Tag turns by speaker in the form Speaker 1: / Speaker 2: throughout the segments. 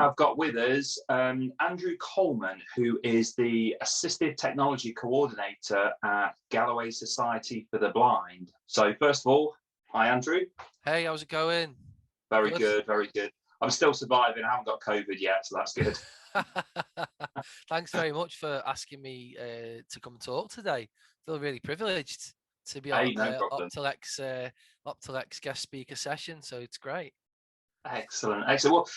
Speaker 1: have got with us Andrew Coleman, who is the Assistive Technology Coordinator at Galloways Society for the Blind. So first of all, hi Andrew.
Speaker 2: Hey, how's it going?
Speaker 1: Very good, very good. I'm still surviving. I haven't got COVID yet, so that's good.
Speaker 2: Thanks very much for asking me to come and talk today. I feel really privileged to be on
Speaker 1: No problem.
Speaker 2: Optilec's guest speaker session, so it's great.
Speaker 1: Excellent, excellent. Well,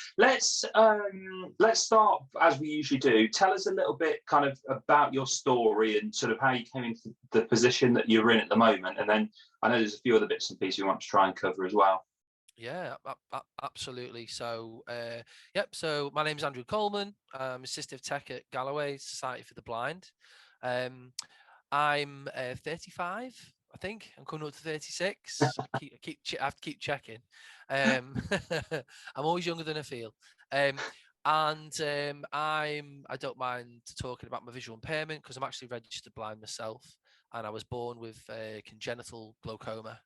Speaker 1: let's start as we usually do. Tell us a little bit kind of about your story and sort of how you came into the position that you're in at the moment, and then I know there's a few other bits and pieces we want to try and cover as well.
Speaker 2: Yeah, absolutely. So, so my name's Andrew Coleman. I'm Assistive Tech at Galloways Society for the Blind. I'm 35, I think. I'm coming up to 36. I have to keep checking. I'm always younger than I feel. I don't mind talking about my visual impairment because I'm actually registered blind myself, and I was born with congenital glaucoma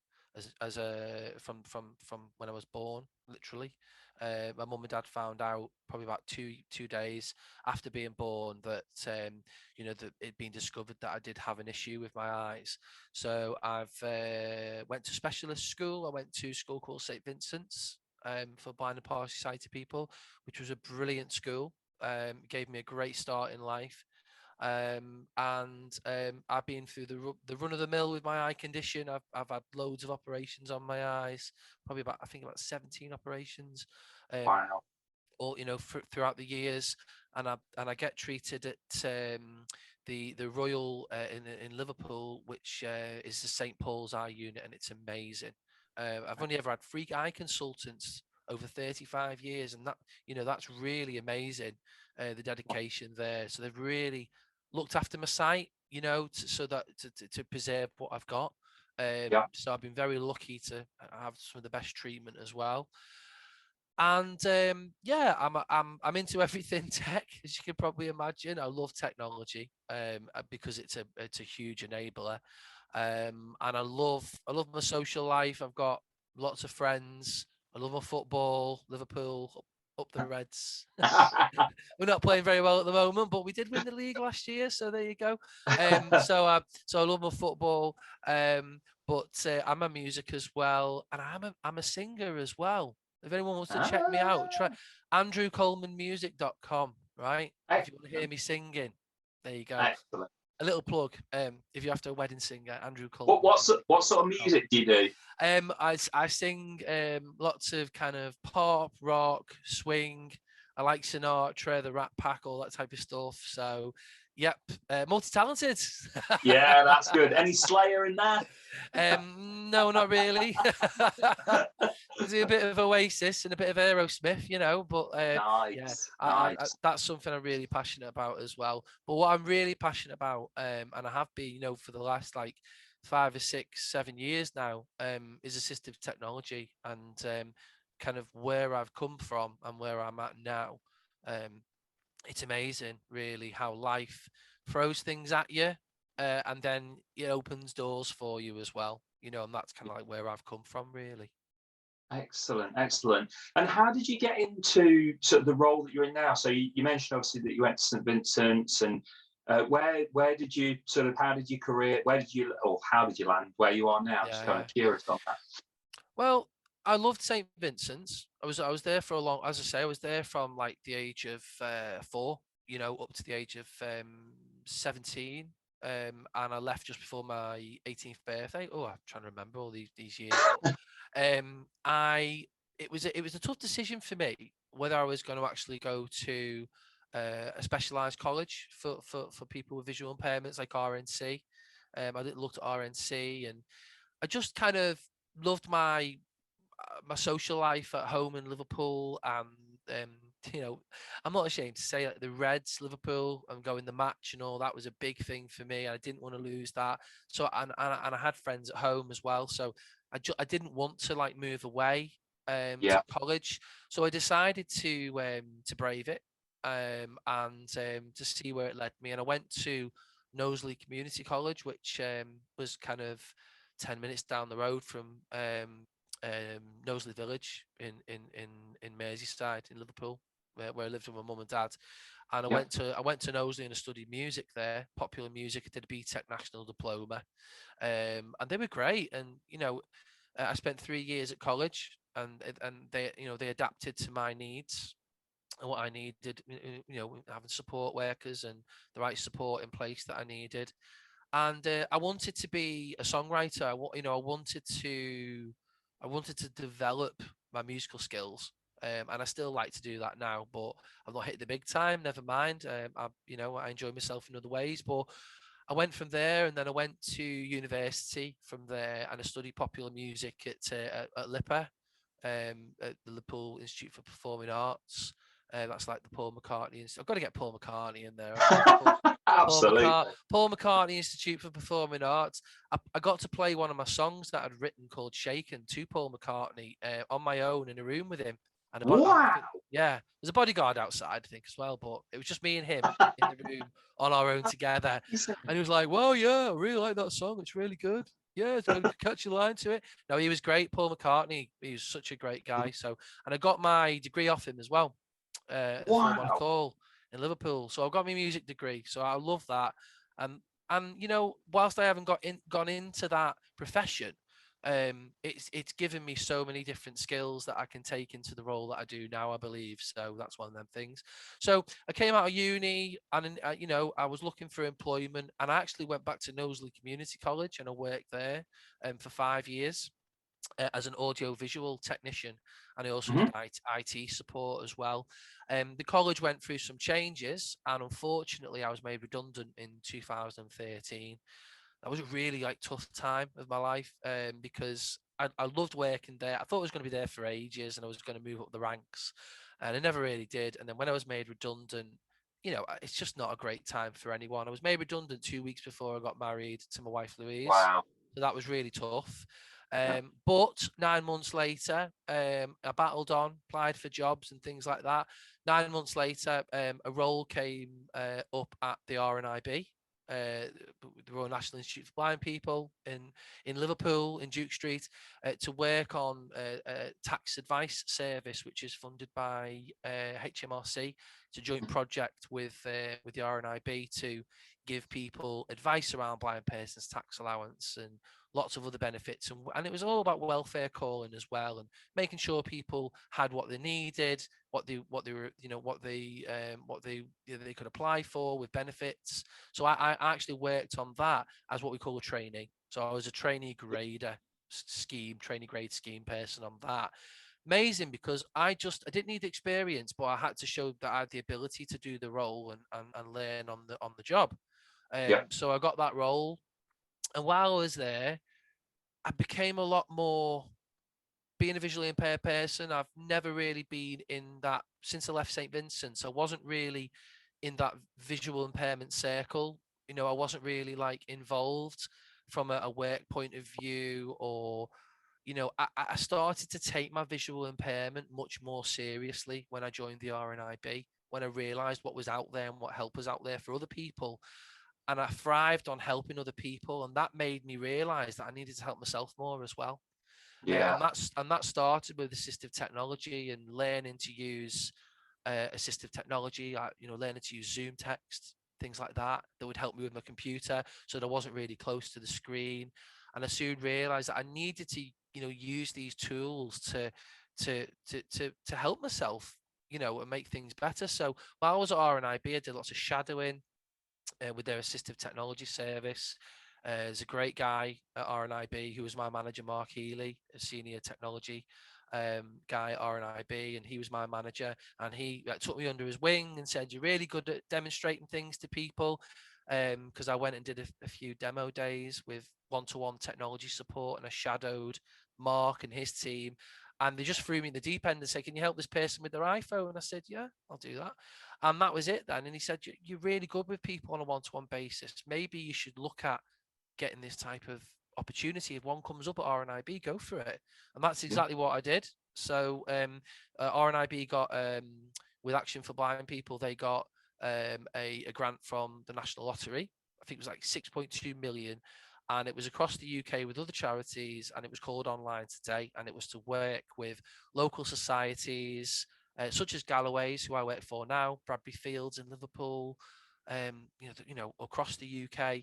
Speaker 2: from when I was born, literally. My mum and dad found out probably about two days after being born that that it'd been discovered that I did have an issue with my eyes. So I've went to specialist school. I went to a school called St Vincent's for blind and partially sighted people, which was a brilliant school. Gave me a great start in life. I've been through the run of the mill with my eye condition. I've had loads of operations on my eyes, probably about 17 operations.
Speaker 1: Wow.
Speaker 2: All throughout the years, and I get treated at the Royal in Liverpool, which is the St Paul's Eye Unit, and it's amazing. I've only ever had 3 eye consultants over 35 years, and that's really amazing. The dedication there, so they've really looked after my sight, so that to preserve what I've got. So I've been very lucky to have some of the best treatment as well. And I'm into everything tech, as you can probably imagine. I love technology because it's a huge enabler, and I love my social life. I've got lots of friends. I love my football. Liverpool up the Reds. We're not playing very well at the moment, but we did win the league last year, so there you go. So I love my football, but I'm a music as well, and I'm a singer as well. If anyone wants to check me out, try andrewcolemanmusic.com, right? If you want to hear me singing, there you go.
Speaker 1: Excellent.
Speaker 2: A little plug. If you're after a wedding singer, Andrew Coleman.
Speaker 1: What sort of music do you do?
Speaker 2: I sing lots of kind of pop, rock, swing. I like Sinatra, the Rat Pack, all that type of stuff. So, yep, multi-talented.
Speaker 1: Yeah, that's good. Any Slayer in there?
Speaker 2: No, not really. There's a bit of Oasis and a bit of Aerosmith, but
Speaker 1: nice.
Speaker 2: I, that's something I'm really passionate about as well. But what I'm really passionate about, and I have been, for the last 5 or 6, 7 years now, is assistive technology, and kind of where I've come from and where I'm at now. It's amazing, really, how life throws things at you, and then it opens doors for you as well. And that's kind of like where I've come from, really.
Speaker 1: Excellent, excellent. And how did you get into sort of the role that you're in now? So you mentioned obviously that you went to St Vincent's, and where did you sort of, how did your career, how did you land where you are now? Just kind of curious on that.
Speaker 2: Well, I loved St Vincent's. I was there for a long, as I say, I was there from the age of 4, up to the age of 17. And I left just before my 18th birthday. Oh, I'm trying to remember all these years. It was a tough decision for me whether I was going to actually go to a specialised college for people with visual impairments like RNC. I didn't look at RNC, and I just kind of loved my social life at home in Liverpool, and I'm not ashamed to say the Reds, Liverpool, and going the match and all that was a big thing for me. I didn't want to lose that. So and I had friends at home as well. So I didn't want to move away to college. So I decided to brave it and to see where it led me. And I went to Knowsley Community College, which was kind of 10 minutes down the road from Knowsley Village in Merseyside in Liverpool. where I lived with my mum and dad. And
Speaker 1: Yeah.
Speaker 2: I went to Knowsley and I studied music there, popular music. I did a BTEC national diploma, and they were great. And I spent 3 years at college, and they they adapted to my needs and what I needed. Having support workers and the right support in place that I needed. And I wanted to be a songwriter. I wanted to develop my musical skills. And I still like to do that now, but I've not hit the big time. Never mind. I enjoy myself in other ways. But I went from there, and then I went to university from there, and I studied popular music at LIPA, at the Liverpool Institute for Performing Arts. That's like the Paul McCartney. I've got to get Paul McCartney in there, haven't I?
Speaker 1: Absolutely.
Speaker 2: Paul McCartney Institute for Performing Arts. I got to play one of my songs that I'd written called "Shaken" to Paul McCartney on my own in a room with him. And
Speaker 1: Wow.
Speaker 2: there's a bodyguard outside, I think, as well. But it was just me and him in the room on our own together. And he was like, "Well, yeah, I really like that song. It's really good. Yeah, it's got a catchy line to it." No, he was great, Paul McCartney. He was such a great guy. So, and I got my degree off him as well, Philharmonic
Speaker 1: Wow.
Speaker 2: Hall in Liverpool. So I've got my music degree. So I love that. And whilst I haven't gone into that profession, it's given me so many different skills that I can take into the role that I do now, I believe. So that's one of them things. So I came out of uni, and I was looking for employment, and I actually went back to Knowsley Community College, and I worked there for 5 years as an audio visual technician, and I also did IT support as well. The college went through some changes, and unfortunately I was made redundant in 2013. That was a really tough time of my life, because I loved working there. I thought I was going to be there for ages and I was going to move up the ranks, and I never really did. And then when I was made redundant, it's just not a great time for anyone. I was made redundant 2 weeks before I got married to my wife Louise,
Speaker 1: Wow.
Speaker 2: so that was really tough.
Speaker 1: Yeah.
Speaker 2: But 9 months later, I battled on, applied for jobs and things like that. 9 months later, a role came up at the RNIB, the Royal National Institute for Blind People in Liverpool, in Duke Street, to work on a tax advice service, which is funded by HMRC. It's a joint project with the RNIB to give people advice around blind persons tax allowance and lots of other benefits, and it was all about welfare calling as well, and making sure people had what they needed, what they were they could apply for with benefits. So I actually worked on that as what we call a trainee. So I was a trainee grader trainee grade scheme person on that. Amazing, because I didn't need the experience, but I had to show that I had the ability to do the role and learn on the job.
Speaker 1: Yeah.
Speaker 2: So I got that role, and while I was there, I became a lot more being a visually impaired person. I've never really been in that since I left St Vincent. So I wasn't really in that visual impairment circle. I wasn't really involved from a work point of view, or I started to take my visual impairment much more seriously when I joined the RNIB, when I realized what was out there and what help was out there for other people. And I thrived on helping other people, and that made me realize that I needed to help myself more as well.
Speaker 1: Yeah.
Speaker 2: And that started with assistive technology and learning to use assistive technology, learning to use Zoom text, things like that would help me with my computer, so that I wasn't really close to the screen. And I soon realized that I needed to use these tools to help myself, and make things better. So while I was at RNIB, I did lots of shadowing with their assistive technology service. There's a great guy at RNIB who was my manager, Mark Healy, a senior technology guy at RNIB, and he was my manager. And he took me under his wing and said, "You're really good at demonstrating things to people." Because I went and did a few demo days with one-to-one technology support, and I shadowed Mark and his team. And they just threw me in the deep end and said, "Can you help this person with their iPhone?" And I said, "Yeah, I'll do that." And that was it then. And he said, "You're really good with people on a one-to-one basis. Maybe you should look at getting this type of opportunity. If one comes up at RNIB, go for it." And that's
Speaker 1: Yeah.
Speaker 2: exactly what I did. So RNIB got, with Action for Blind People, they got a grant from the National Lottery. I think it was 6.2 million. And it was across the UK with other charities, and it was called Online Today. And it was to work with local societies, such as Galloways, who I work for now, Bradbury Fields in Liverpool, across the UK,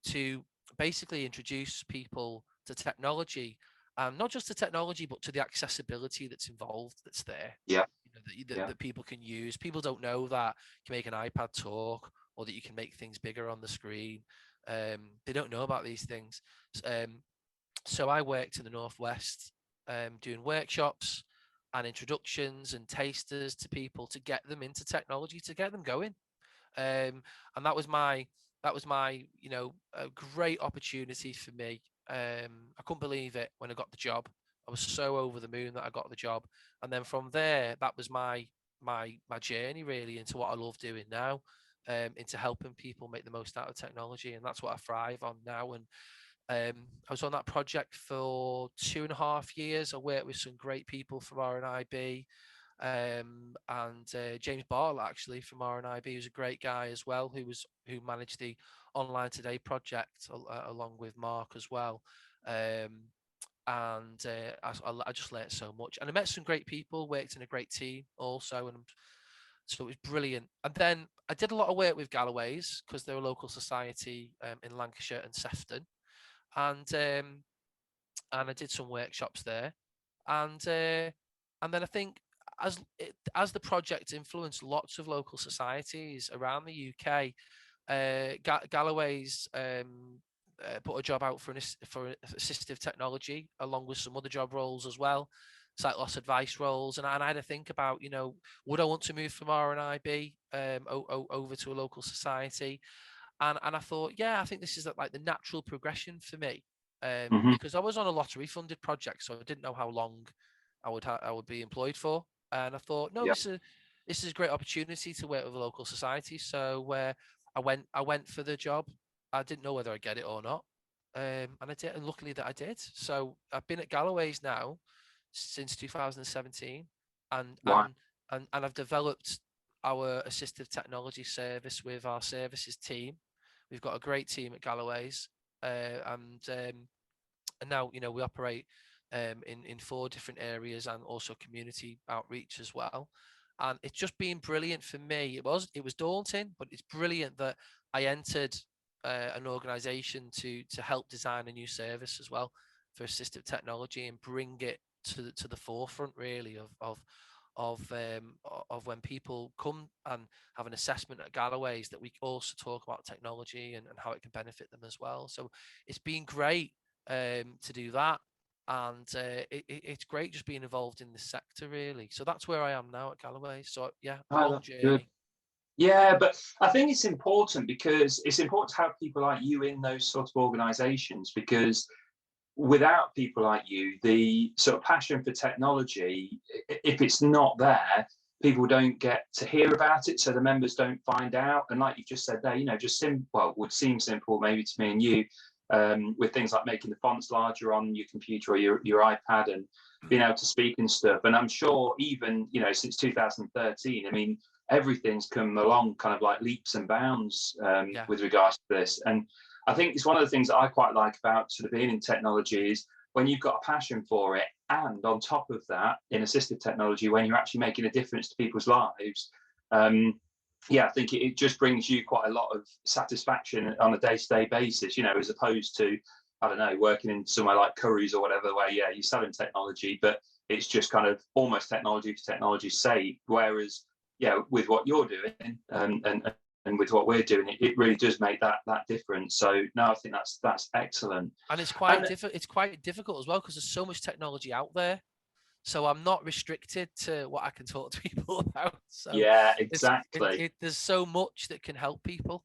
Speaker 2: to basically introduce people to technology, not just to technology, but to the accessibility that's involved, that's there.
Speaker 1: Yeah.
Speaker 2: That people can use. People don't know that you can make an iPad talk, or that you can make things bigger on the screen. They don't know about these things. So I worked in the Northwest, doing workshops and introductions and tasters to people to get them into technology, to get them going. And that was my a great opportunity for me. I couldn't believe it when I got the job. I was so over the moon that I got the job, and then from there, that was my journey really into what I love doing now, into helping people make the most out of technology, and that's what I thrive on now. And I was on that project for 2.5 years. I worked with some great people from RNIB, and James Bartlett, actually, from RNIB, who's a great guy as well, who managed the Online Today project along with Mark as well. I just learned so much, and I met some great people, worked in a great team also, and so it was brilliant. And then I did a lot of work with Galloways, because they're a local society in Lancashire and Sefton, and I did some workshops there, and then I think as the project influenced lots of local societies around the UK, Galloways put a job out for assistive technology, along with some other job roles as well, sight loss advice roles, and I had to think about, would I want to move from RNIB over to a local society? And I thought, yeah, I think this is like the natural progression for me, because I was on a lottery funded project, so I didn't know how long I would be employed for, and I thought, no, this is a great opportunity to work with a local society. So I went for the job. I didn't know whether I'd get it or not, and I did, and luckily that I did. So I've been at Galloways now since 2017, and
Speaker 1: Wow.
Speaker 2: and I've developed our assistive technology service with our services team. We've got a great team at Galloways, and now we operate in 4 different areas, and also community outreach as well. And it's just been brilliant for me. It was daunting, but it's brilliant that I entered an organization to help design a new service as well for assistive technology, and bring it to the forefront really of when people come and have an assessment at Galloways, that we also talk about technology and how it can benefit them as well. So it's been great to do that, and it's great just being involved in the sector really. So that's where I am now at Galloways. So yeah, a long journey.
Speaker 1: Good. Yeah, but I think it's important, because it's important to have people like you in those sort of organisations, because without people like you, the sort of passion for technology, if it's not there, people don't get to hear about it, so the members don't find out. And like you just said there, just would seem simple maybe to me and you, with things like making the fonts larger on your computer or your iPad, and being able to speak and stuff. And I'm sure even, since 2013, I mean, everything's come along kind of like leaps and bounds with regards to this. And I think it's one of the things that I quite like about sort of being in technology is when you've got a passion for it, and on top of that, in assistive technology, when you're actually making a difference to people's lives, I think it just brings you quite a lot of satisfaction on a day-to-day basis, as opposed to, I don't know, working in somewhere like Curry's or whatever, where, you're selling technology, but it's just kind of almost technology for technology's sake. Whereas, with what you're doing and with what we're doing, it really does make that difference. So no, I think that's excellent.
Speaker 2: And it's quite difficult as well, because there's so much technology out there. So I'm not restricted to what I can talk to people about. So
Speaker 1: yeah, exactly.
Speaker 2: There's so much that can help people.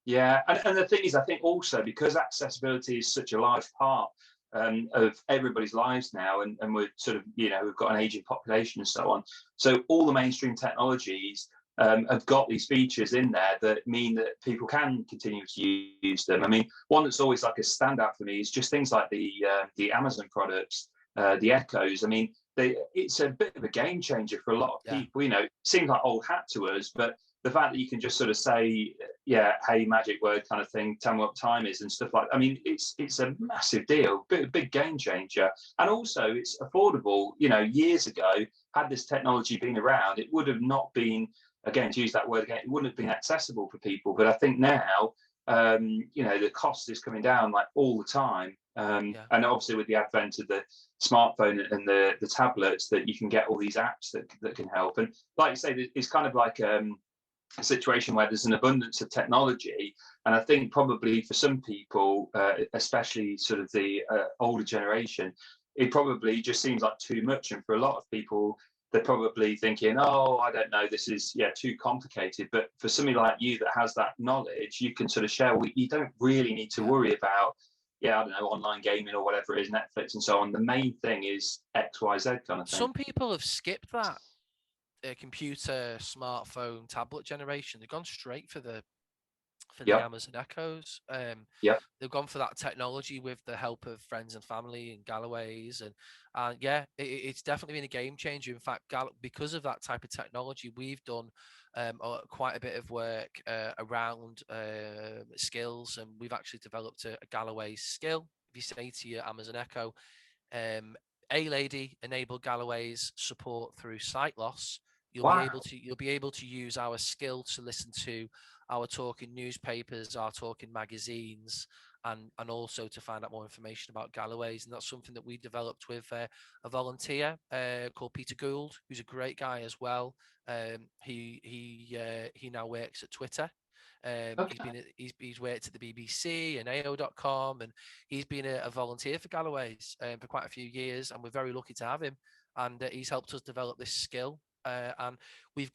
Speaker 1: Yeah, and the thing is, I think also because accessibility is such a large part of everybody's lives now, and we're sort of, we've got an aging population and so on. So all the mainstream technologies have got these features in there that mean that people can continue to use them. I mean, one that's always like a standout for me is just things like the Amazon products, the Echoes. I mean, it's a bit of a game changer for a lot of people. It seems like old hat to us, but the fact that you can just sort of say, yeah, hey, magic word kind of thing, tell me what time is and stuff like that. I mean, it's a massive deal, big game changer. And also it's affordable. You know, years ago, had this technology been around, it would have not been, again, to use that word again, it wouldn't have been accessible for people. But I think now, you know, the cost is coming down like all the time. And obviously with the advent of the smartphone and the tablets, that you can get all these apps that can help. And like you say, it's kind of like a situation where there's an abundance of technology, and I think probably for some people, especially sort of the older generation, it probably just seems like too much. And for a lot of people, they're probably thinking, oh, I don't know, this is too complicated. But for somebody like you that has that knowledge, you can sort of share, you don't really need to worry about, I don't know, online gaming or whatever it is, Netflix and so on. The main thing is XYZ kind of thing.
Speaker 2: Some people have skipped that computer, smartphone, tablet generation. They've gone straight for the Amazon Echoes. They've gone for that technology with the help of friends and family and Galloways, and it's definitely been a game changer. In fact, because of that type of technology, we've done quite a bit of work around skills, and we've actually developed a Galloways skill. If you say to your Amazon Echo, a lady, enable Galloways support through sight loss, you'll be able to use our skill to listen to our talking newspapers, our talking magazines, and also to find out more information about Galloways. And that's something that we developed with a volunteer called Peter Gould, who's a great guy as well. He now works at Twitter. He's worked at the BBC and AO.com, and he's been a volunteer for Galloways for quite a few years, and we're very lucky to have him. And he's helped us develop this skill. And we've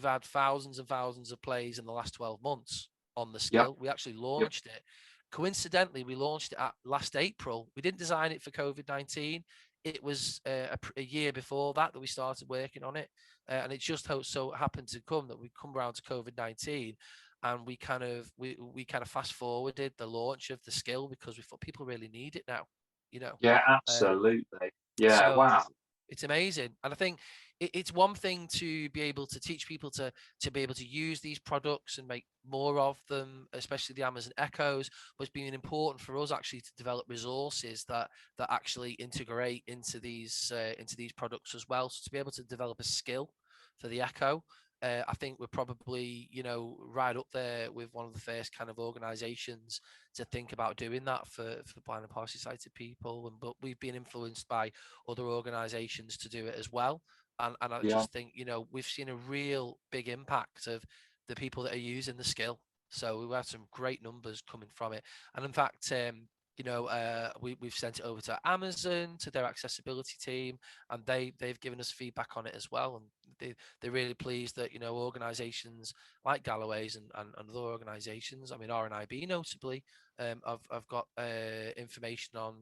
Speaker 2: had thousands and thousands of plays in the last 12 months on the skill. We actually launched it. Coincidentally, we launched it last April. We didn't design it for COVID-19. It was a year before that we started working on it. And it just so happened to come that we come around to COVID-19, and we kind of fast forwarded the launch of the skill because we thought people really need it now, you know.
Speaker 1: Yeah, absolutely.
Speaker 2: So
Speaker 1: wow.
Speaker 2: It's amazing. And I think it's one thing to be able to teach people to be able to use these products and make more of them, especially the Amazon Echoes, but it's been important for us actually to develop resources that actually integrate into these products as well. So to be able to develop a skill for the Echo, I think we're probably, right up there with one of the first kind of organizations to think about doing that for blind and partially sighted people. But we've been influenced by other organizations to do it as well. And I just think, we've seen a real big impact of the people that are using the skill. So we've had some great numbers coming from it. And in fact, we've sent it over to Amazon, to their accessibility team, and they've given us feedback on it as well. And they're really pleased that, organizations like Galloways and other organizations, I mean, RNIB notably, I've got information on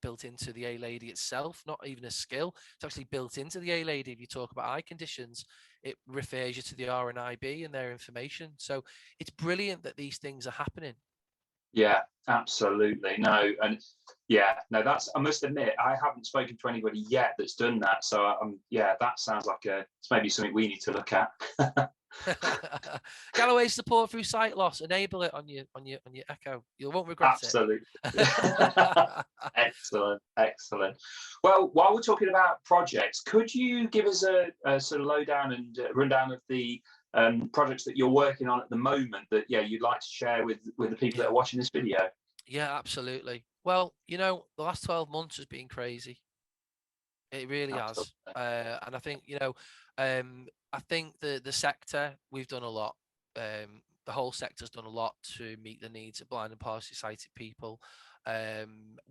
Speaker 2: built into the A-Lady itself, not even a skill. It's actually built into the A-Lady. If you talk about eye conditions, it refers you to the RNIB and their information. So it's brilliant that these things are happening.
Speaker 1: Yeah, absolutely. No, and that's, I must admit, I haven't spoken to anybody yet that's done that. So that sounds like it's maybe something we need to look at.
Speaker 2: Galloways support through sight loss. Enable it on your Echo. You won't regret
Speaker 1: it. Excellent. Well, while we're talking about projects, could you give us a sort of lowdown and rundown of the projects that you're working on at the moment that you'd like to share with the people that are watching this video?
Speaker 2: Yeah, absolutely. Well, the last 12 months has been crazy. It really has. And I think, I think the sector, we've done a lot. The whole sector's done a lot to meet the needs of blind and partially sighted people.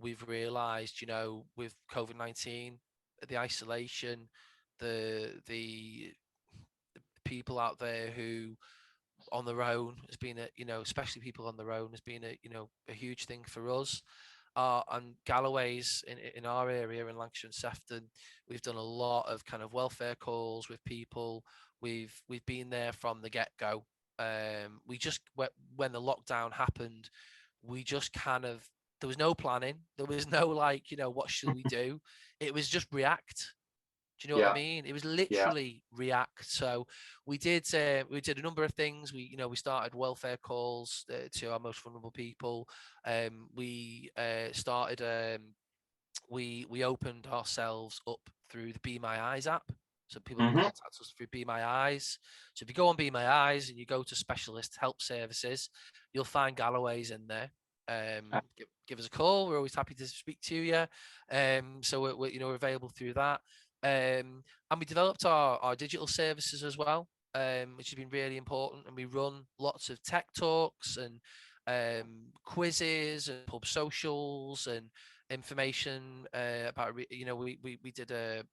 Speaker 2: We've realised, with COVID-19, the isolation, the people out there who on their own has been especially people on their own has been a huge thing for us. And Galloways in our area in Lancashire and Sefton, we've done a lot of kind of welfare calls with people. We've been there from the get-go. We just, when the lockdown happened, we just there was no planning. There was no what should we do? It was just react. Do you know what I
Speaker 1: Yeah.
Speaker 2: mean? It was
Speaker 1: Yeah.
Speaker 2: literally React. So we did a number of things. We started welfare calls to our most vulnerable people. We started we opened ourselves up through the Be My Eyes app. So people can
Speaker 1: Mm-hmm.
Speaker 2: contact us through Be My Eyes. So if you go on Be My Eyes and you go to specialist help services, you'll find Galloways in there. Give us a call. We're always happy to speak to you. So we're available through that. And we developed our digital services as well, which has been really important. And we run lots of tech talks and quizzes and pub socials and information about we did a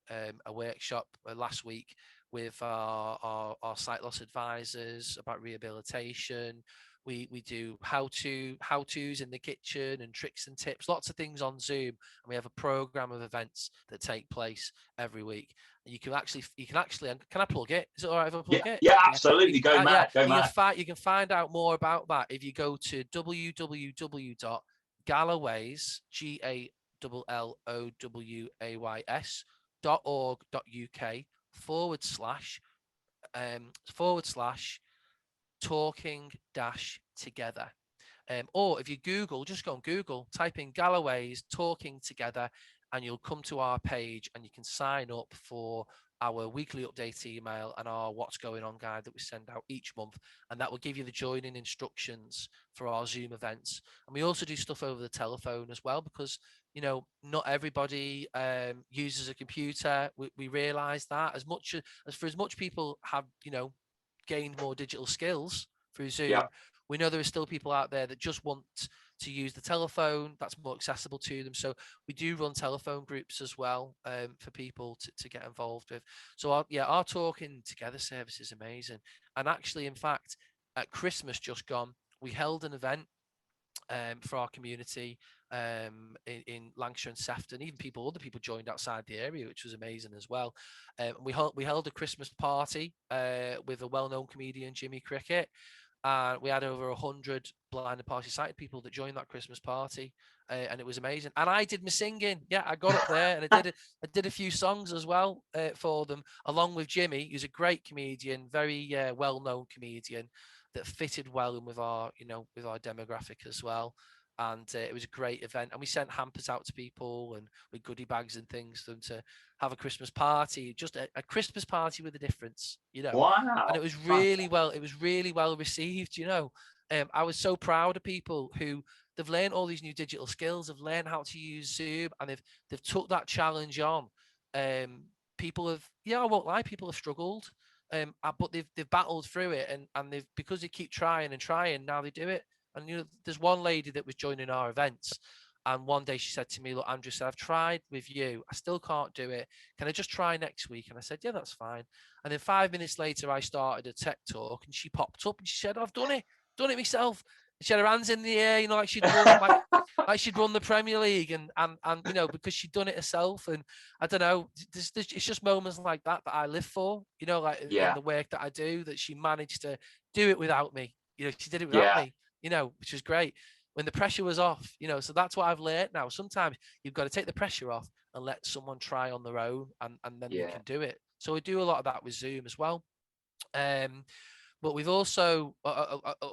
Speaker 2: workshop last week with our sight loss advisors about rehabilitation. We do how-tos in the kitchen and tricks and tips, lots of things on Zoom, and we have a program of events that take place every week. You can actually can I plug it? Is it all right if I plug it?
Speaker 1: Yeah, absolutely. Go mad. Go mad.
Speaker 2: You can find out more about that if you go to www.galloways GALLOWAYS.org.uk talking dash together. Or if you just go on Google, type in Galloways Talking Together, and you'll come to our page and you can sign up for our weekly update email and our What's Going On guide that we send out each month. And that will give you the joining instructions for our Zoom events. And we also do stuff over the telephone as well, because, not everybody uses a computer. We realize that as much people have, gained more digital skills through Zoom,
Speaker 1: Yeah.
Speaker 2: we know there are still people out there that just want to use the telephone. That's more accessible to them. So we do run telephone groups as well for people to get involved with. So our Talking Together service is amazing. And actually, in fact, at Christmas just gone, we held an event for our community in Lancashire and Sefton. Even other people joined outside the area, which was amazing as well. We held a Christmas party with a well-known comedian, Jimmy Cricket. We had over 100 blind and partially sighted people that joined that Christmas party, and it was amazing. And I did my singing. Yeah, I got up there and I did a few songs as well for them, along with Jimmy, who's a great comedian, very well-known comedian that fitted well in with our demographic as well. And it was a great event. And we sent hampers out to people and with goodie bags and things for them to have a Christmas party, just a Christmas party with a difference,
Speaker 1: Wow.
Speaker 2: And it was really well received, I was so proud of people who they've learned all these new digital skills, have learned how to use Zoom, and they've took that challenge on. People have, I won't lie, people have struggled. But they've battled through it, and because they keep trying and trying, now they do it. And there's one lady that was joining our events, and one day she said to me, "Look, Andrew said, I've tried with you, I still can't do it. Can I just try next week?" And I said, "Yeah, that's fine." And then 5 minutes later, I started a tech talk, and she popped up and she said, "I've done it myself." And she had her hands in the air, like she'd won, like she'd won the Premier League, and because she'd done it herself. And I don't know, it's just moments like that I live for, like in the work that I do, that she managed to do it without me. She did it without me, which was great when the pressure was off, so that's what I've learned now. Sometimes you've got to take the pressure off and let someone try on their own, and then they can do it. So we do a lot of that with Zoom as well. But we've also,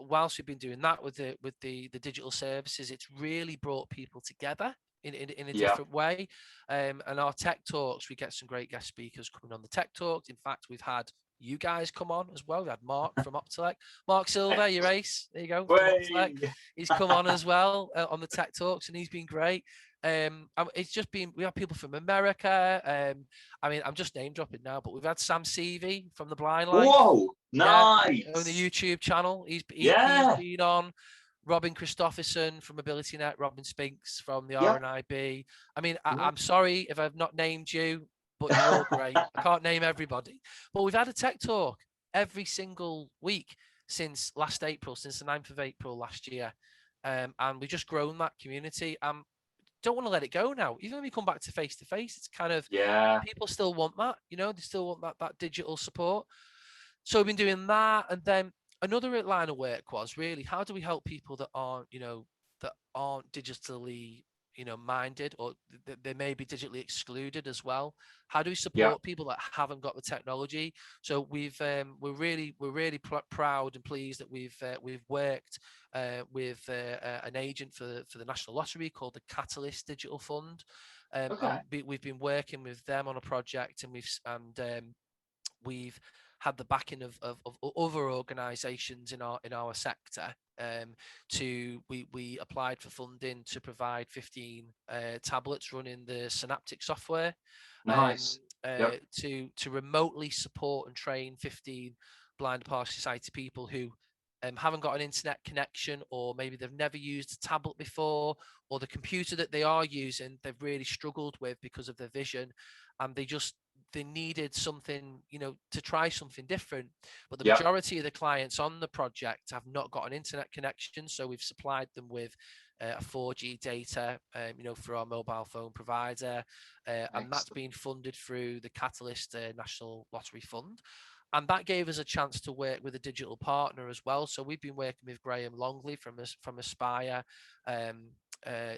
Speaker 2: whilst we've been doing that with the digital services, it's really brought people together in a different way. And our tech talks, we get some great guest speakers coming on the tech talks. In fact, we've had you guys come on as well. We had Mark from Optelec, Mark Silver, your ace. There you go. From Optelec. He's come on as well on the tech talks, and he's been great. It's just been, we have people from America. I'm just name dropping now, but we've had Sam Seavey from The Blind Life.
Speaker 1: Whoa, nice.
Speaker 2: On the YouTube channel. He's been on. Robin Christopherson from AbilityNet, Robin Spinks from the RNIB. I'm sorry if I've not named you, but you're all great. I can't name everybody. But we've had a tech talk every single week since last April, since the 9th of April last year. And we've just grown that community. Don't want to let it go now. Even when we come back to face-to-face, it's kind of, people still want that, they still want that digital support. So we've been doing that. And then another line of work was really, how do we help people that aren't digitally minded, or they may be digitally excluded as well? How do we
Speaker 1: Yeah.
Speaker 2: support people that haven't got the technology? So we're really proud and pleased that we've worked with an agent for the National Lottery called the Catalyst Digital Fund. And we've been working with them on a project, and we've had the backing of other organisations in our sector. We applied for funding to provide 15 tablets running the Synaptic software,
Speaker 1: Nice. Yep.
Speaker 2: to remotely support and train 15 blind partially sighted people who haven't got an internet connection, or maybe they've never used a tablet before, or the computer that they are using they've really struggled with because of their vision, and they needed something, to try something different. But the
Speaker 1: Yep.
Speaker 2: majority of the clients on the project have not got an internet connection, so we've supplied them with a 4G data, for our mobile phone provider, and that's been funded through the Catalyst National Lottery Fund. And that gave us a chance to work with a digital partner as well. So we've been working with Graham Longley from Aspire,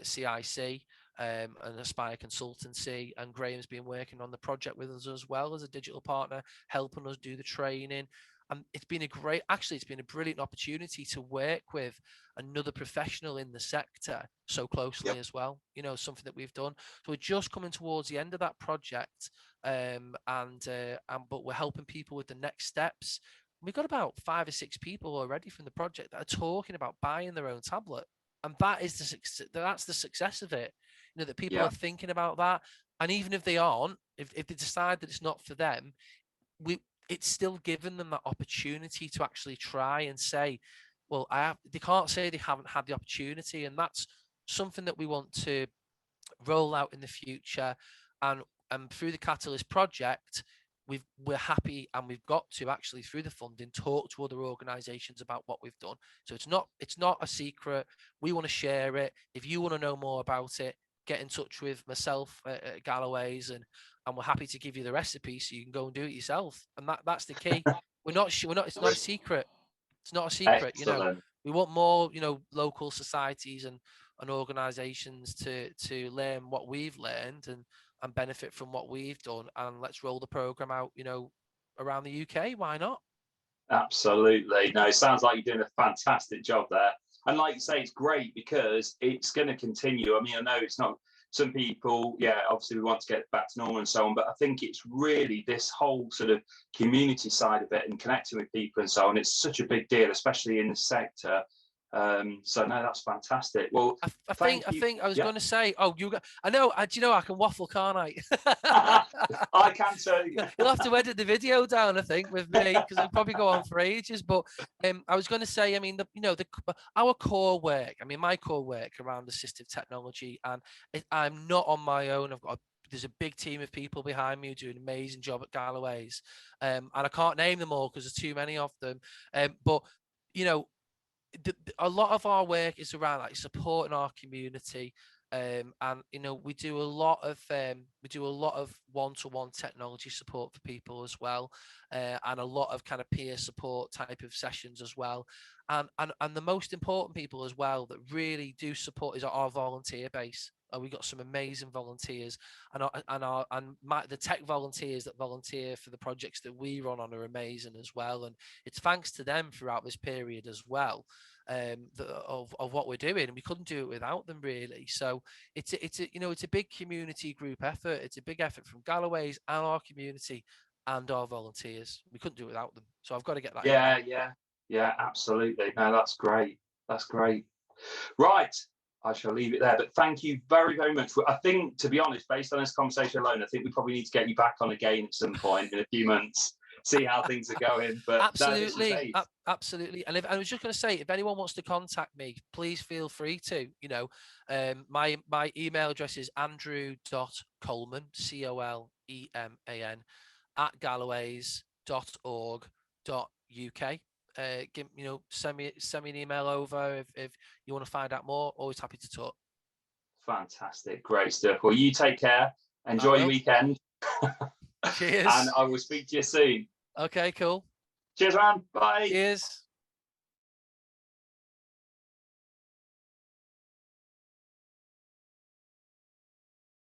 Speaker 2: CIC, and Aspire Consultancy, and Graham's been working on the project with us as well as a digital partner, helping us do the training. And it's been a brilliant opportunity to work with another professional in the sector so closely as well. Something that we've done. So we're just coming towards the end of that project, but we're helping people with the next steps. We've got about 5 or 6 people already from the project that are talking about buying their own tablet, and that's the success of it. That people are thinking about that, and even if they aren't, if they decide that it's not for them, it's still given them that opportunity to actually try and say, well, they can't say they haven't had the opportunity. And that's something that we want to roll out in the future. And through the Catalyst project, we're happy, and we've got to actually, through the funding, talk to other organizations about what we've done. So it's not a secret. We want to share it. If you want to know more about it, get in touch with myself at Galloways, and we're happy to give you the recipe so you can go and do it yourself. And that's the key. It's not a secret. It's not a secret.
Speaker 1: Excellent.
Speaker 2: We want more, local societies and organizations to learn what we've learned and benefit from what we've done. And let's roll the program out, around the UK. Why not?
Speaker 1: Absolutely. No, it sounds like you're doing a fantastic job there. And like you say, it's great because it's going to continue. I mean, I know it's not, some people, obviously we want to get back to normal and so on, but I think it's really this whole sort of community side of it and connecting with people and so on. It's such a big deal, especially in the sector. So no, that's fantastic. Well,
Speaker 2: I think I was going to say, I know, I can waffle, can't I?
Speaker 1: I can too.
Speaker 2: You'll have to edit the video down, I think, with me, because it'll probably go on for ages. But I was going to say, I mean, our core work. I mean, my core work around assistive technology, and I'm not on my own. There's a big team of people behind me who do an amazing job at Galloways, and I can't name them all because there's too many of them. But a lot of our work is around like supporting our community, and we do a lot of one-to-one technology support for people as well, and a lot of kind of peer support type of sessions as well, and the most important people as well that really do support is our volunteer base. We got some amazing volunteers, and the tech volunteers that volunteer for the projects that we run on are amazing as well. And it's thanks to them throughout this period as well, of what we're doing, and we couldn't do it without them really. So it's a big community group effort. It's a big effort from Galloways and our community and our volunteers. We couldn't do it without them. So I've got to get that.
Speaker 1: Yeah, absolutely. No, that's great. That's great. Right. I shall leave it there. But thank you very, very much. I think, to be honest, based on this conversation alone, I think we probably need to get you back on again at some point in a few months, see how things are going. But
Speaker 2: absolutely. Absolutely. And I was just going to say, if anyone wants to contact me, please feel free to. My email address is andrew.coleman, COLEMAN, @galloways.org.uk. Send me an email over if you want to find out more. Always happy to talk.
Speaker 1: Fantastic, great stuff. Well, you take care, enjoy your weekend.
Speaker 2: Cheers.
Speaker 1: And I will speak to you soon.
Speaker 2: Okay, cool.
Speaker 1: Cheers, man. Bye.
Speaker 2: Cheers.